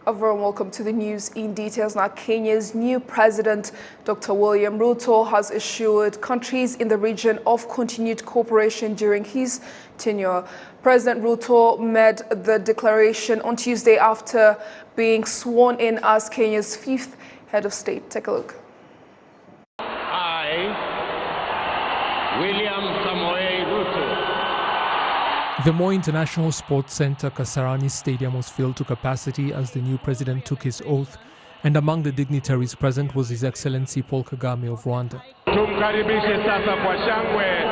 A warm welcome to the news in details. Now, Kenya's new president, Dr. William Ruto, has assured countries in the region of continued cooperation during his tenure. President Ruto made the declaration on Tuesday after being sworn in as Kenya's fifth head of state. Take a look. I, William Samoei Ruto. The Moi International Sports Center Kasarani Stadium was filled to capacity as the new president took his oath, and among the dignitaries present was His Excellency Paul Kagame of Rwanda. Tumkaribishe sasa kwa shangwe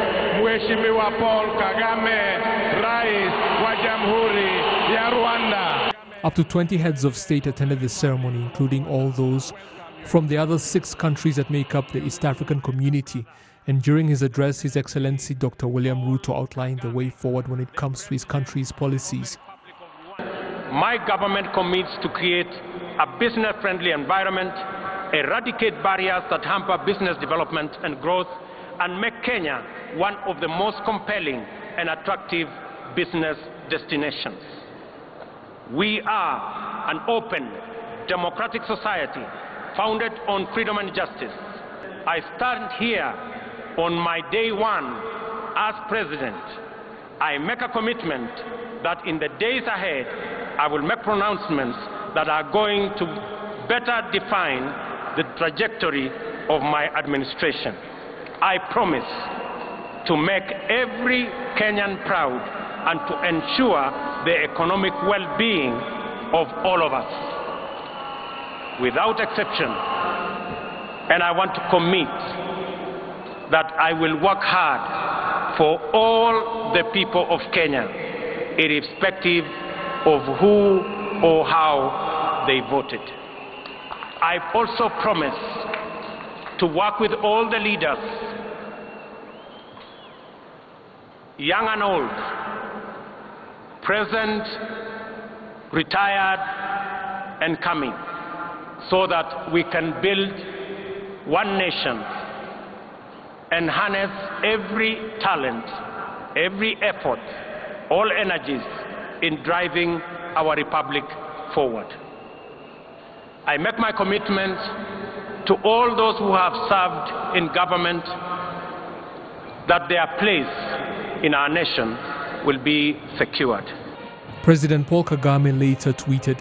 Mheshimiwa Paul Kagame, Rais wa Jamhuri ya Rwanda. Up to 20 heads of state attended the ceremony, including all those from the other 6 countries that make up the East African community. And during his address, His Excellency Dr. William Ruto outlined the way forward when it comes to his country's policies. My government commits to create a business-friendly environment, eradicate barriers that hamper business development and growth, and make Kenya one of the most compelling and attractive business destinations. We are an open, democratic society founded on freedom and justice. I stand here on my day one as president. I make a commitment that in the days ahead, I will make pronouncements that are going to better define the trajectory of my administration. I promise to make every Kenyan proud and to ensure the economic well-being of all of us, without exception. And I want to commit that I will work hard for all the people of Kenya, irrespective of who or how they voted. I also promise to work with all the leaders, young and old, present, retired, and coming, so that we can build one nation and harness every talent, every effort, all energies in driving our republic forward. I make my commitment to all those who have served in government that their place in our nation will be secured. President Paul Kagame later tweeted,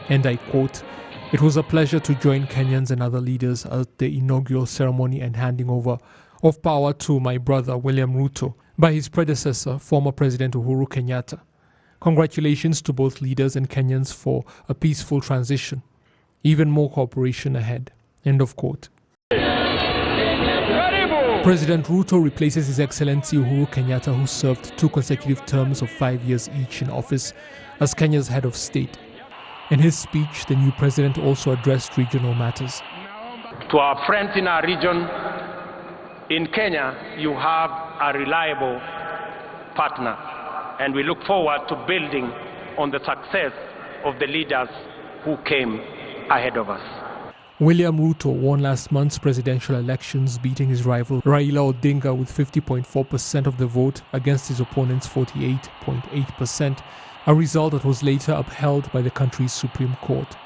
and I quote, "It was a pleasure to join Kenyans and other leaders at the inaugural ceremony and handing over of power to my brother William Ruto by his predecessor, former President Uhuru Kenyatta. Congratulations to both leaders and Kenyans for a peaceful transition. Even more cooperation ahead." End of quote. President Ruto replaces His Excellency Uhuru Kenyatta, who served 2 consecutive terms of 5 years each in office as Kenya's head of state. In his speech, the new president also addressed regional matters. To our friends in our region, in Kenya, you have a reliable partner, and we look forward to building on the success of the leaders who came ahead of us. William Ruto won last month's presidential elections, beating his rival Raila Odinga with 50.4% of the vote against his opponent's 48.8%, a result that was later upheld by the country's Supreme Court.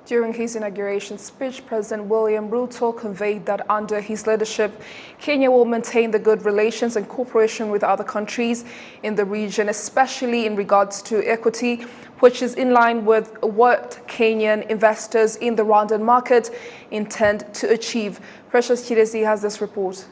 During his inauguration speech, President William Ruto conveyed that under his leadership, Kenya will maintain the good relations and cooperation with other countries in the region, especially in regards to equity, which is in line with what Kenyan investors in the Rwandan market intend to achieve. Precious Chiresi has this report.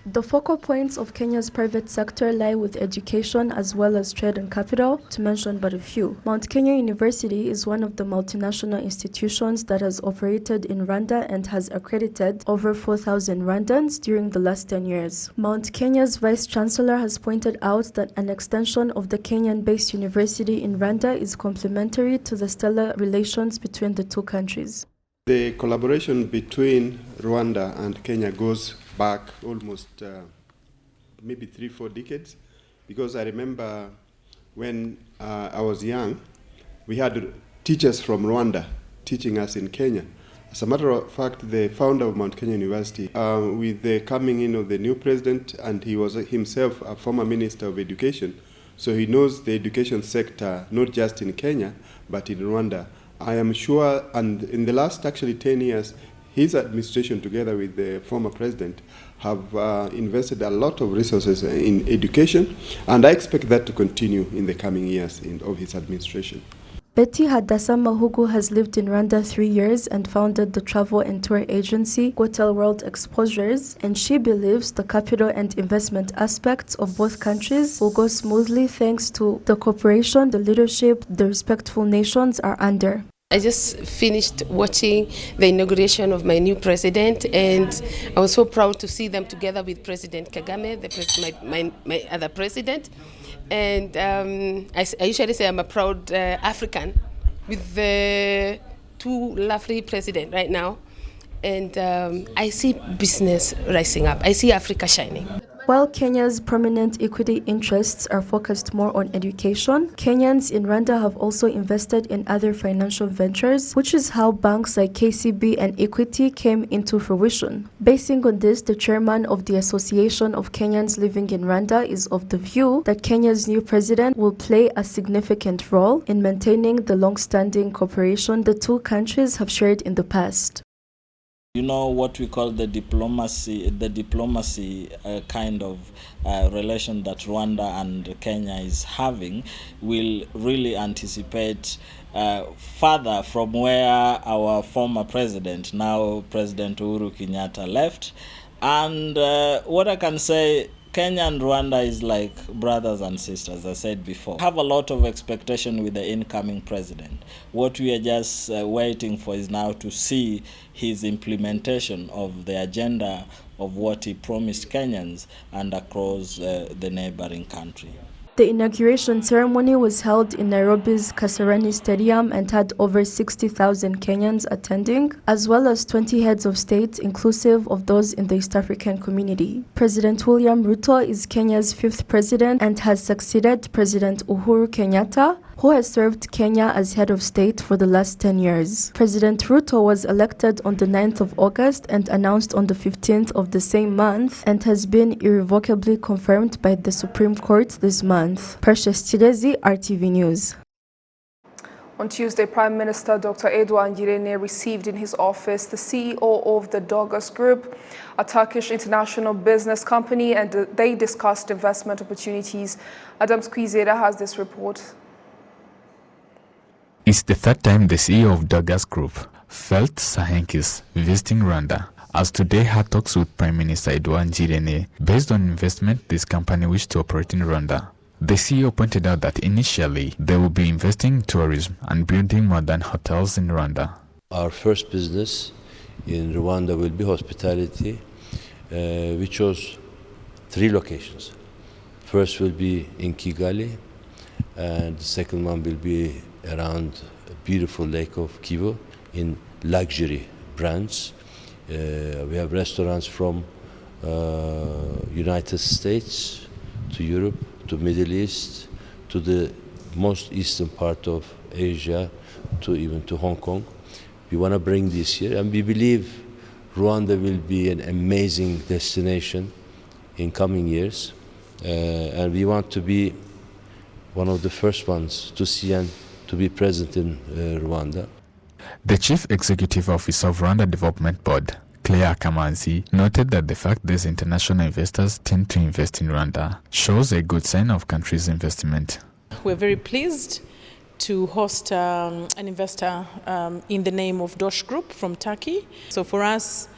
The focal points of Kenya's private sector lie with education as well as trade and capital, to mention but a few. Mount Kenya University is one of the multinational institutions that has operated in Rwanda and has accredited over 4,000 Rwandans during the last 10 years. Mount Kenya's Vice Chancellor has pointed out that an extension of the Kenyan-based university in Rwanda is complementary to the stellar relations between the two countries. The collaboration between Rwanda and Kenya goes back almost maybe 3-4 decades, because I remember when I was young, we had teachers from Rwanda teaching us in Kenya. As a matter of fact, the founder of Mount Kenya University, with the coming in of the new president, and he was himself a former minister of education, So he knows the education sector, not just in Kenya, but in Rwanda. I am sure, and in the last actually 10 years, his administration, together with the former president, have invested a lot of resources in education, and I expect that to continue in the coming years of his administration. Betty Hadassa Mahugu has lived in Rwanda 3 years and founded the travel and tour agency Hotel World Exposures, and she believes the capital and investment aspects of both countries will go smoothly thanks to the cooperation, the leadership the respectful nations are under. I just finished watching the inauguration of my new president, and I was so proud to see them together with President Kagame, my other president. And I usually say I'm a proud African with the two lovely presidents right now. And I see business rising up. I see Africa shining. While Kenya's prominent equity interests are focused more on education, Kenyans in Rwanda have also invested in other financial ventures, which is how banks like KCB and Equity came into fruition. Basing on this, the chairman of the Association of Kenyans Living in Rwanda is of the view that Kenya's new president will play a significant role in maintaining the long-standing cooperation the two countries have shared in the past. You know, what we call the diplomacy kind of relation that Rwanda and Kenya is having will really anticipate further from where our former president, now President Uhuru Kenyatta, left. And what I can say, Kenya and Rwanda is like brothers and sisters, as I said before. I have a lot of expectation with the incoming president. What we are just waiting for is now to see his implementation of the agenda of what he promised Kenyans and across the neighboring country. The inauguration ceremony was held in Nairobi's Kasarani Stadium and had over 60,000 Kenyans attending, as well as 20 heads of state, inclusive of those in the East African community. President William Ruto is Kenya's 5th president and has succeeded President Uhuru Kenyatta, who has served Kenya as head of state for the last 10 years. President Ruto was elected on the 9th of August and announced on the 15th of the same month, and has been irrevocably confirmed by the Supreme Court this month. Precious Chidezi, RTV News. On Tuesday, Prime Minister Dr. Edouard Ngirente received in his office the CEO of the Dogas Group, a Turkish international business company, and they discussed investment opportunities. Adam Squizera has this report. It's the third time the CEO of Dogas Group, Felt Sahenkis, visiting Rwanda, as today had talks with Prime Minister Edouard Ngirente based on investment this company wished to operate in Rwanda. The CEO pointed out that initially they will be investing in tourism and building modern hotels in Rwanda. Our first business in Rwanda will be hospitality. We chose 3 locations. First will be in Kigali, and the second one will be around a beautiful lake of Kivu in luxury brands. We have restaurants from United States to Europe to Middle East to the most eastern part of Asia to even to Hong Kong. We want to bring this here, and we believe Rwanda will be an amazing destination in coming years, and we want to be one of the first ones to see and to be present in Rwanda. The Chief Executive Officer of Rwanda Development Board, Claire Kamanzi, noted that the fact these international investors tend to invest in Rwanda shows a good sign of country's investment. We're very pleased to host an investor in the name of Dosh Group from Turkey. So for us,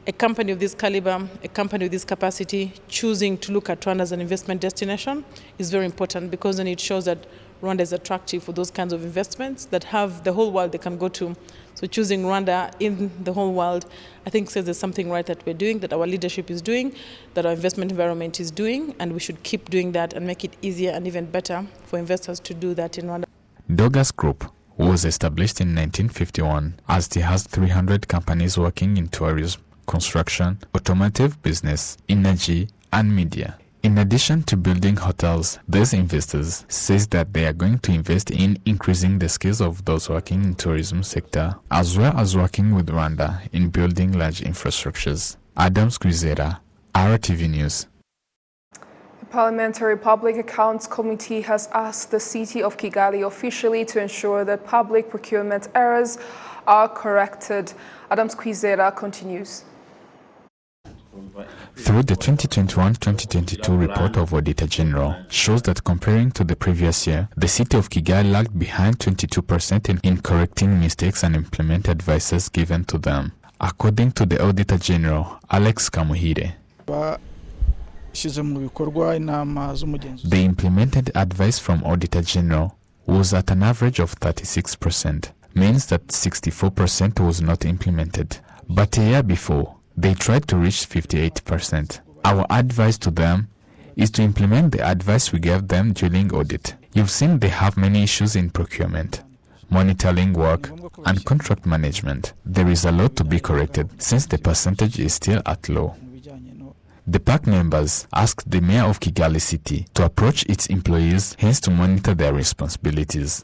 a company of this caliber, a company with this capacity, choosing to look at Rwanda as an investment destination is very important, because then it shows that Rwanda is attractive for those kinds of investments that have the whole world they can go to. So choosing Rwanda in the whole world, I think says there's something right that we're doing, that our leadership is doing, that our investment environment is doing, and we should keep doing that and make it easier and even better for investors to do that in Rwanda. Dogas Group was established in 1951 as it has 300 companies working in tourism, construction, automotive business, energy, and media. In addition to building hotels, these investors says that they are going to invest in increasing the skills of those working in tourism sector, as well as working with Rwanda in building large infrastructures. Adam Squizera, RTV News. Parliamentary Public Accounts Committee has asked the city of Kigali officially to ensure that public procurement errors are corrected. Adams Kwizera continues. Through the 2021-2022 report of Auditor General shows that comparing to the previous year, the city of Kigali lagged behind 22% in correcting mistakes and implement advices given to them. According to the Auditor General, Alex Kamuhire, the implemented advice from Auditor General was at an average of 36%, means that 64% was not implemented. But a year before, they tried to reach 58%. Our advice to them is to implement the advice we gave them during audit. You've seen they have many issues in procurement, monitoring work, and contract management. There is a lot to be corrected since the percentage is still at low. The PAC members asked the Mayor of Kigali City to approach its employees, hence to monitor their responsibilities.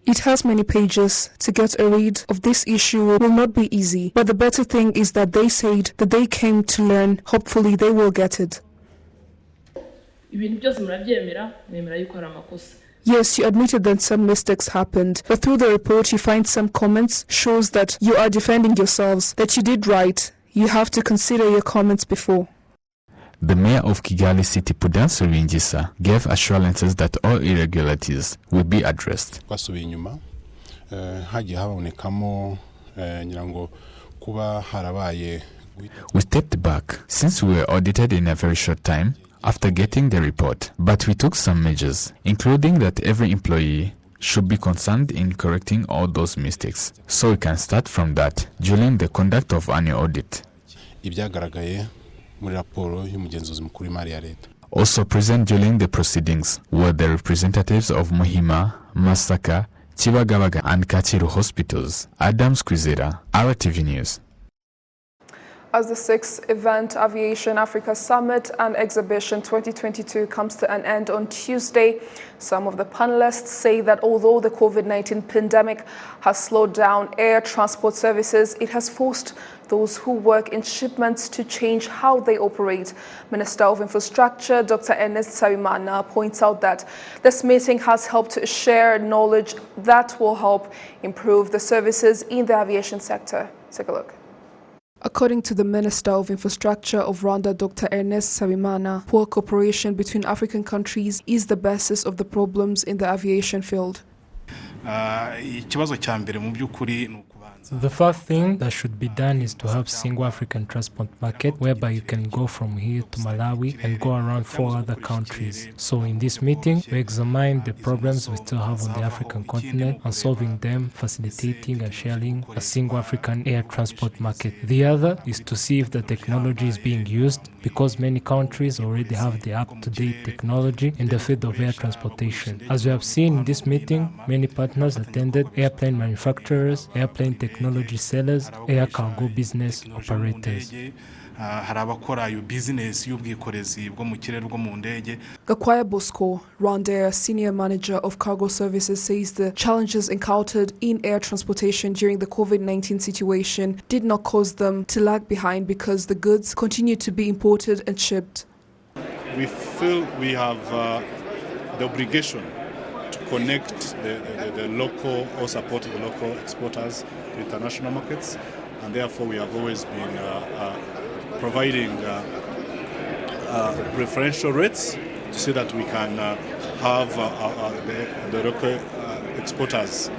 It has many pages. To get a read of this issue will not be easy, but the better thing is that they said that they came to learn. Hopefully they will get it. Yes, you admitted that some mistakes happened, but through the report you find some comments shows that you are defending yourselves, that you did right. You have to consider your comments before. The Mayor of Kigali City, Prudensi Rwingisa, gave assurances that all irregularities will be addressed. We stepped back since we were audited in a very short time after getting the report, but we took some measures, including that every employee should be concerned in correcting all those mistakes, so we can start from that during the conduct of annual audit. Also present during the proceedings were the representatives of Muhima, Masaka, Chibagabaga and Kachiru hospitals. Adams Kwizera, RwandaTV News. As the 6th event Aviation Africa Summit and Exhibition 2022 comes to an end on Tuesday, some of the panelists say that although the COVID-19 pandemic has slowed down air transport services, it has forced those who work in shipments to change how they operate. Minister of Infrastructure, Dr. Ernest Nsabimana, points out that this meeting has helped to share knowledge that will help improve the services in the aviation sector. Take a look. According to the Minister of Infrastructure of Rwanda, Dr. Ernest Nsabimana, poor cooperation between African countries is the basis of the problems in the aviation field. The first thing that should be done is to have single African transport market whereby you can go from here to Malawi and go around 4 other countries. So in this meeting, we examine the problems we still have on the African continent and solving them, facilitating and sharing a single African air transport market. The other is to see if the technology is being used, because many countries already have the up-to-date technology in the field of air transportation. As we have seen in this meeting, many partners attended: airplane manufacturers, airplane technology sellers, air cargo business operators. Gakwaya Bosco, Rwanda Senior Manager of Cargo Services, says the challenges encountered in air transportation during the COVID-19 situation did not cause them to lag behind because the goods continue to be imported and shipped. We feel we have the obligation to connect the local or support the local exporters to international markets, and therefore we have always been providing preferential rates to see that we can have the local exporters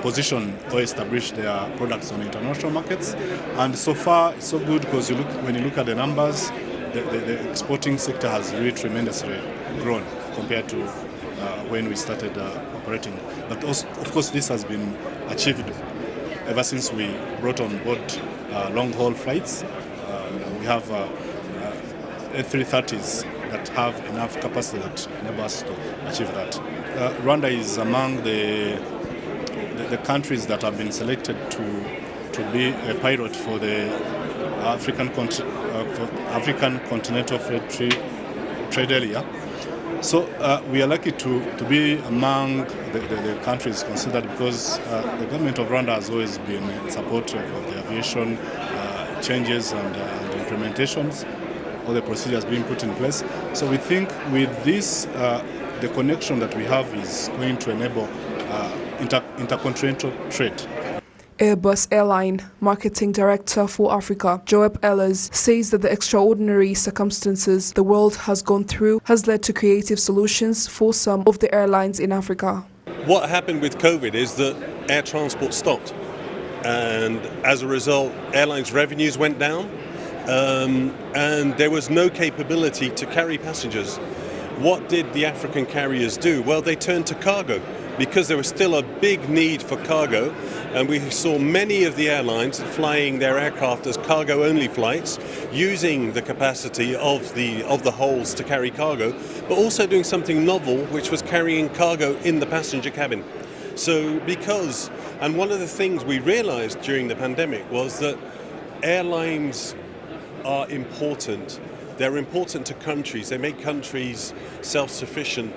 position or establish their products on international markets. And so far, it's so good because when you look at the numbers, the exporting sector has really tremendously grown compared to when we started operating. But also, of course, this has been achieved ever since we brought on board long-haul flights. We have A330s that have enough capacity that enable us to achieve that. Rwanda is among the countries that have been selected to be a pilot for the African Continental Trade Area. So we are lucky to be among the countries considered, because the government of Rwanda has always been supportive of the aviation changes and implementations. all the procedures being put in place. So we think with this, the connection that we have is going to enable intercontinental trade. Airbus Airline Marketing Director for Africa, Joep Ellers, says that the extraordinary circumstances the world has gone through has led to creative solutions for some of the airlines in Africa. What happened with COVID is that air transport stopped, and as a result, airlines' revenues went down, and there was no capability to carry passengers. What did the African carriers do? Well, they turned to cargo, because there was still a big need for cargo, and we saw many of the airlines flying their aircraft as cargo-only flights, using the capacity of the hulls to carry cargo, but also doing something novel, which was carrying cargo in the passenger cabin. So and one of the things we realized during the pandemic was that airlines are important. They're important to countries. They make countries self-sufficient,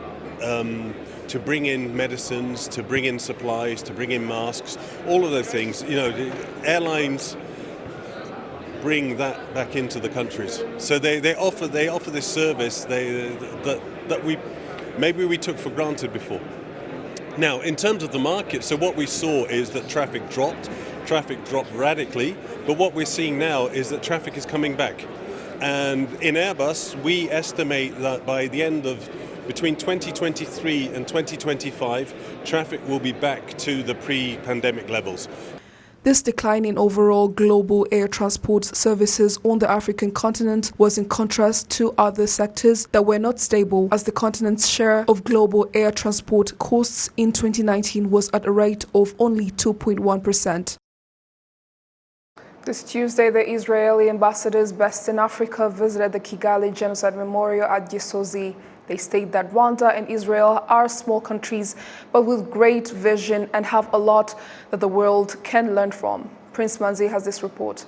to bring in medicines, to bring in supplies, to bring in masks, all of those things. You know, airlines bring that back into the countries. So they offer this service that we took for granted before. Now, in terms of the market, so what we saw is that traffic dropped radically, but what we're seeing now is that traffic is coming back. And in Airbus, we estimate that by the end of between 2023 and 2025, traffic will be back to the pre-pandemic levels. This decline in overall global air transport services on the African continent was in contrast to other sectors that were not stable, as the continent's share of global air transport costs in 2019 was at a rate of only 2.1%. This Tuesday, the Israeli ambassadors based in Africa visited the Kigali Genocide Memorial at Gisozi. They state that Rwanda and Israel are small countries, but with great vision and have a lot that the world can learn from. Prince Manzi has this report.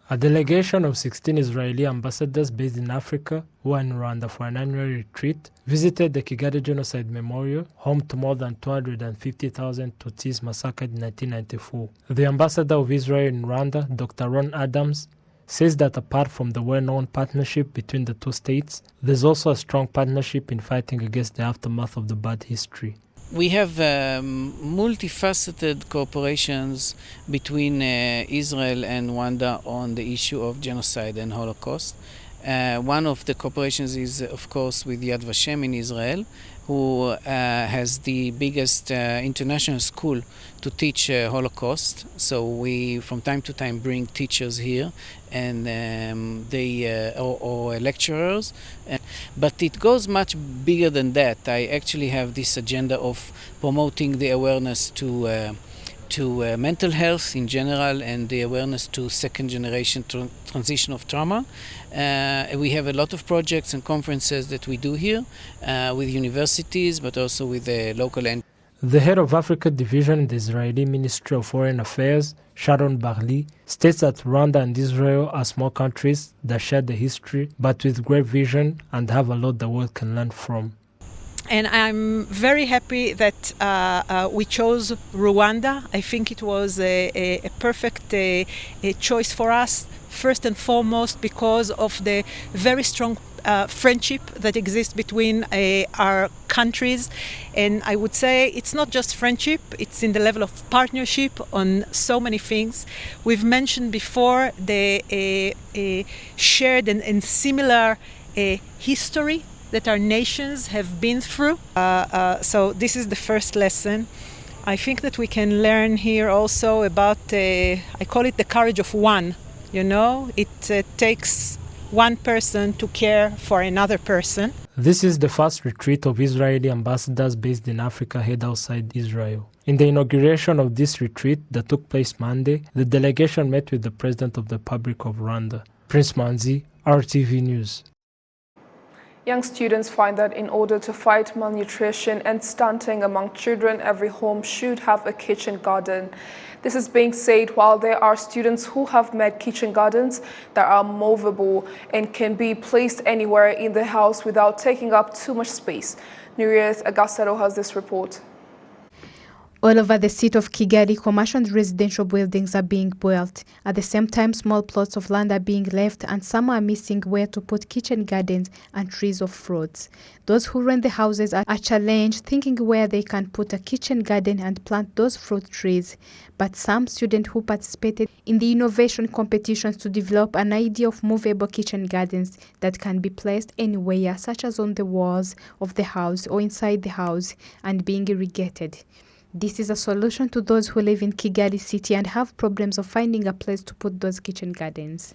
A delegation of 16 Israeli ambassadors based in Africa, who are in Rwanda for an annual retreat, visited the Kigali Genocide Memorial, home to more than 250,000 Tutsis massacred in 1994. The ambassador of Israel in Rwanda, Dr. Ron Adams, says that apart from the well-known partnership between the two states, there's also a strong partnership in fighting against the aftermath of the bad history. We have multifaceted cooperations between Israel and Rwanda on the issue of genocide and Holocaust. One of the cooperations is, of course, with Yad Vashem in Israel, who has the biggest international school to teach Holocaust. So we, from time to time, bring teachers here and or lecturers. But it goes much bigger than that. I actually have this agenda of promoting the awareness to mental health in general and the awareness to second generation transition of trauma. We have a lot of projects and conferences that we do here with universities, but also with the local entities. The head of Africa Division in the Israeli Ministry of Foreign Affairs, Sharon Barli, states that Rwanda and Israel are small countries that share the history, but with great vision and have a lot the world can learn from. And I'm very happy that we chose Rwanda. I think it was a perfect choice for us, first and foremost because of the very strong friendship that exists between our countries. And I would say it's not just friendship, it's in the level of partnership on so many things. We've mentioned before the shared and similar history that our nations have been through. So this is the first lesson. I think that we can learn here also about, I call it the courage of one. You know, it takes one person to care for another person. This is the first retreat of Israeli ambassadors based in Africa held outside Israel. In the inauguration of this retreat that took place Monday, the delegation met with the President of the Republic of Rwanda. Prince Manzi, RTV News. Young students find that in order to fight malnutrition and stunting among children, every home should have a kitchen garden. This is being said while there are students who have made kitchen gardens that are movable and can be placed anywhere in the house without taking up too much space. Nurieth Agasaro has this report. All over the city of Kigali, commercial and residential buildings are being built. At the same time, small plots of land are being left and some are missing where to put kitchen gardens and trees of fruits. Those who rent the houses are challenged thinking where they can put a kitchen garden and plant those fruit trees. But some students who participated in the innovation competitions to develop an idea of movable kitchen gardens that can be placed anywhere, such as on the walls of the house or inside the house and being irrigated. This is a solution to those who live in Kigali city and have problems of finding a place to put those kitchen gardens.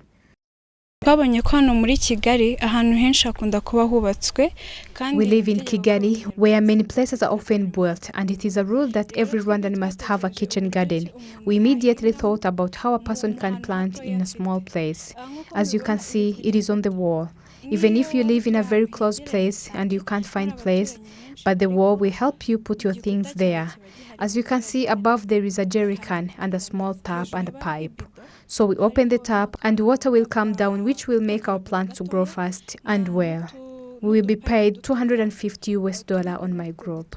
We live in Kigali, where many places are often built, and it is a rule that every Rwandan must have a kitchen garden. We immediately thought about how a person can plant in a small place. As you can see, it is on the wall. Even if you live in a very close place and you can't find place, but the wall will help you put your things there. As you can see above, there is a jerry can and a small tap and a pipe. So we open the tap and water will come down, which will make our plants to grow fast and well. We will be paid $250 on my group.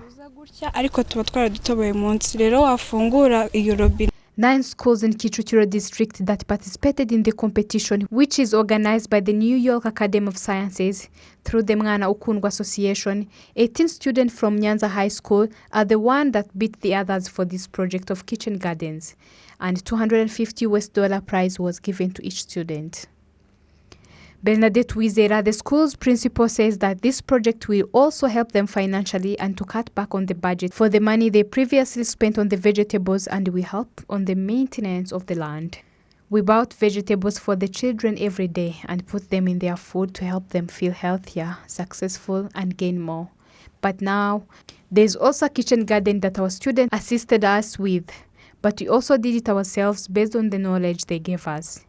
9 schools in Kicukiro district that participated in the competition, which is organized by the New York Academy of Sciences through the Mwana Ukundwa Association. 18 students from Nyanza High School are the one that beat the others for this project of kitchen gardens, and $250 prize was given to each student. Bernadette Wizera, the school's principal, says that this project will also help them financially and to cut back on the budget for the money they previously spent on the vegetables, and will help on the maintenance of the land. We bought vegetables for the children every day and put them in their food to help them feel healthier, successful, and gain more. But now, there's also a kitchen garden that our students assisted us with, but we also did it ourselves based on the knowledge they gave us.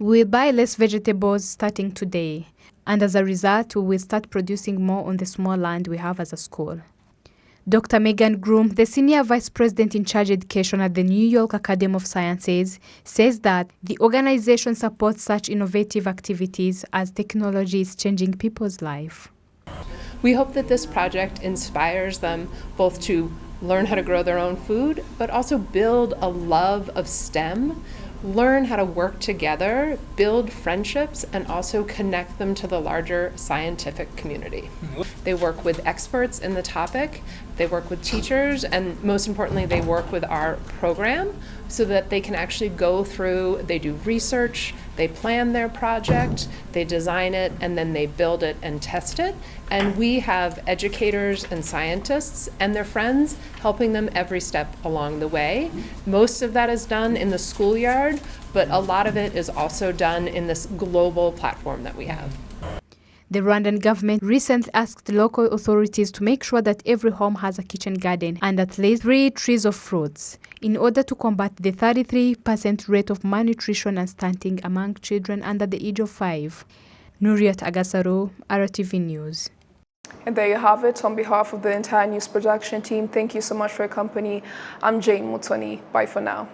We will buy less vegetables starting today, and as a result, we will start producing more on the small land we have as a school. Dr. Megan Groom, the Senior Vice President in charge of education at the New York Academy of Sciences, says that the organization supports such innovative activities as technology is changing people's lives. We hope that this project inspires them both to learn how to grow their own food, but also build a love of STEM, learn how to work together, build friendships, and also connect them to the larger scientific community. They work with experts in the topic, they work with teachers, and most importantly, they work with our program so that they can actually go through, they do research, they plan their project, they design it, and then they build it and test it. And we have educators and scientists and their friends helping them every step along the way. Most of that is done in the schoolyard, but a lot of it is also done in this global platform that we have. The Rwandan government recently asked local authorities to make sure that every home has a kitchen garden and at least 3 trees of fruits in order to combat the 33% rate of malnutrition and stunting among children under the age of 5. Nuriat Agasaro, RwandaTV News. And there you have it. On behalf of the entire news production team, thank you so much for your company. I'm Jane Mutoni. Bye for now.